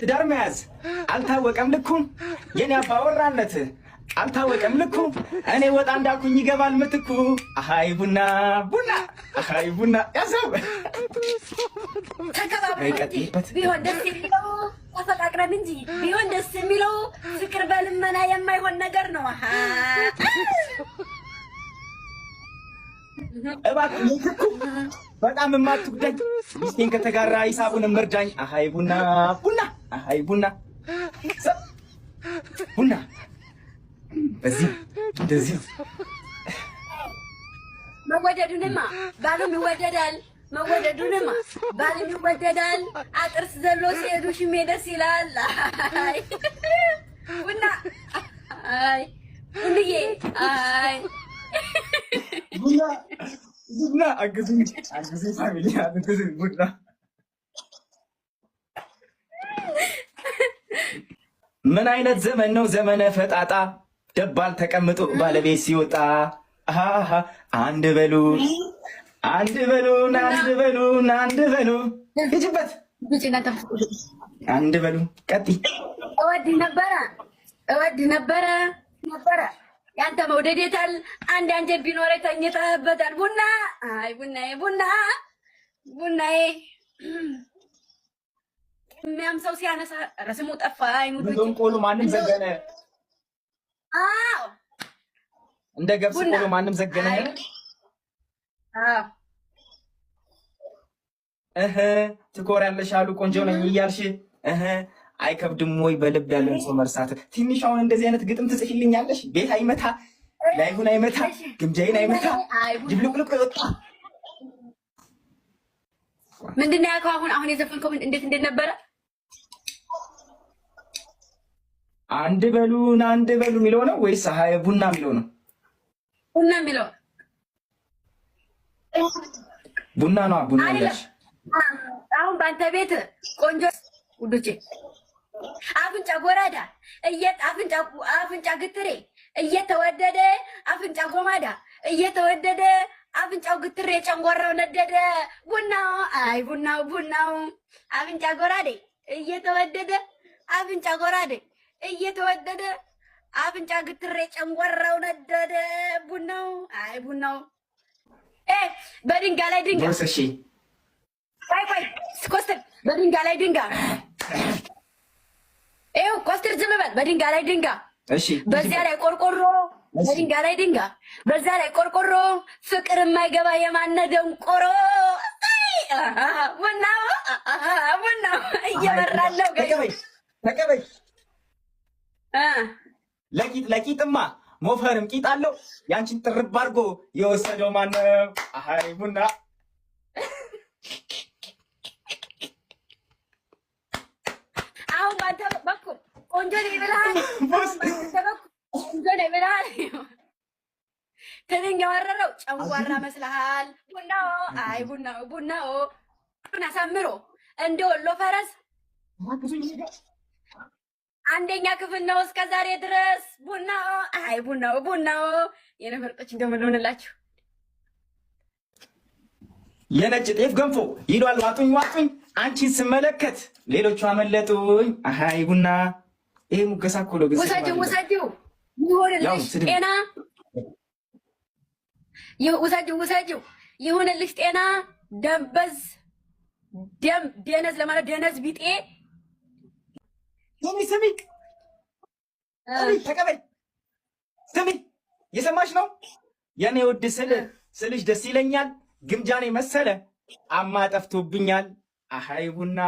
ትዳር መያዝ አልታወቀም ልኩ የኔ አባወራነት አልታወቀም ልኩ እኔ ወጣ እንዳልኩኝ ይገባል ምትኩ አሃይ ቡና ቡና አሃይ ቡና ያዘው ተከባብረን ቢሆን ደስ የሚለው ተፈቃቅረን እንጂ ቢሆን ደስ የሚለው ፍቅር በልመና የማይሆን ነገር ነው። እባክህ ምትኩ በጣም የማትጉዳኝ ሚስቴን ከተጋራ ሂሳቡን መርዳኝ አሃይ ቡና ቡና አሃይ ቡና ቡና በዚህ እንደዚህ መወደዱንማ ባሉም ይወደዳል መወደዱንማ ባሉም ይወደዳል አጥርስ ዘሎ ሲሄዱ ሽሜ ደስ ይላል ቡና አይ ቡንዬ አይ ቡና ቡና አግዙኝ ፋሚሊ አግዙኝ ቡና ምን አይነት ዘመን ነው ዘመነ ፈጣጣ ደባል ተቀምጦ ባለቤት ሲወጣ አሃ አንድ በሉ አንድ በሉ አንድ በሉ አንድ በሉ ይጅበት አንድ በሉ ቀጥይ እወድ ነበረ ያንተ መውደድ የታል አንድ አንጀት ቢኖር ተኝተህበታል ቡና አይ ቡናዬ ቡናዬ የሚያም ሰው ሲያነሳ ረስሙ ጠፋኝ ሙሉን ቆሎ ማንም ዘገነ አዎ እንደ ገብስ ቆሎ ማንም ዘገነ አዎ ትኮሪያለሽ አሉ ቆንጆ ነኝ እያልሽ አይከብድም ወይ በልብ ያለን ሰው መርሳት ትንሽ አሁን እንደዚህ አይነት ግጥም ትጽፊልኛለሽ ቤት አይመታ ላይሁን አይመታ ግምጃይን አይመታ ድብልቅልቅ ይወጣ ምንድን ነው ያልከው አሁን የዘፈንከው እንዴት ነበረ አንድ በሉ የሚለው ነው ወይስ አሃይ ቡና የሚለው ነው ቡና የሚለው ቡና ነው ቡና ያለሽ አሁን በአንተ ቤት ቆንጆ ውዶቼ አፍንጫ ጎራዳ አፍንጫ ግትሬ እየተወደደ አፍንጫ ጎማዳ እየተወደደ አፍንጫው ግትሬ ጨንጓራው ነደደ ቡናው አይ ቡናው አፍንጫ ጎራዴ እየተወደደ አፍንጫ ጎራዴ እየተወደደ አፍንጫ ግትሬ ጨንጓራው ነደደ ቡናው አይ ቡናው በድንጋይ ላይ ድንጋይ እሺ ቆይ ኮስተር በድንጋይ ላይ ድንጋይ ኮስተር ዝም በል በድንጋይ ላይ ድንጋይ እሺ በዚያ ላይ ቆርቆሮ በድንጋይ ላይ ድንጋይ በዛ ላይ ቆርቆሮ ፍቅር የማይገባ የማነደን ቆሮ ቡናው እየመራለው ተቀበይ ለቂጥማ ሞፈርም ቂጥ አለው ያንቺን ጥርብ አድርጎ የወሰደው ማነው አሃይ ቡና አሁን ባንተ በኩል ቆንጆ ነው ይብላል ቆንጆ ነው ይብላል ትንኝ ያወረረው ጨንጓራ መስልሃል ቡናው አይ ቡናው አሳምሮ እንደ ወሎ ፈረስ አንደኛ ክፍል ነው እስከ ዛሬ ድረስ ቡናው አይ ቡናው የነፈርጦች እንደምንሆንላችሁ የነጭ ጤፍ ገንፎ ይሏል ዋጡኝ አንቺን ስመለከት ሌሎቹ አመለጡኝ አሃይ ቡና ይሄ ሙገሳ እኮ ነው ውሰጂው ይሆንልሽ ጤና ውሰጂው ይሆንልሽ ጤና ደነዝ ለማለት ደነዝ ቢጤ ስሚ ተቀበይ ስሚ የሰማሽ ነው የኔ ውድ ስልሽ ደስ ይለኛል ግምጃኔ መሰለ አማ ጠፍቶብኛል አሃይ ቡና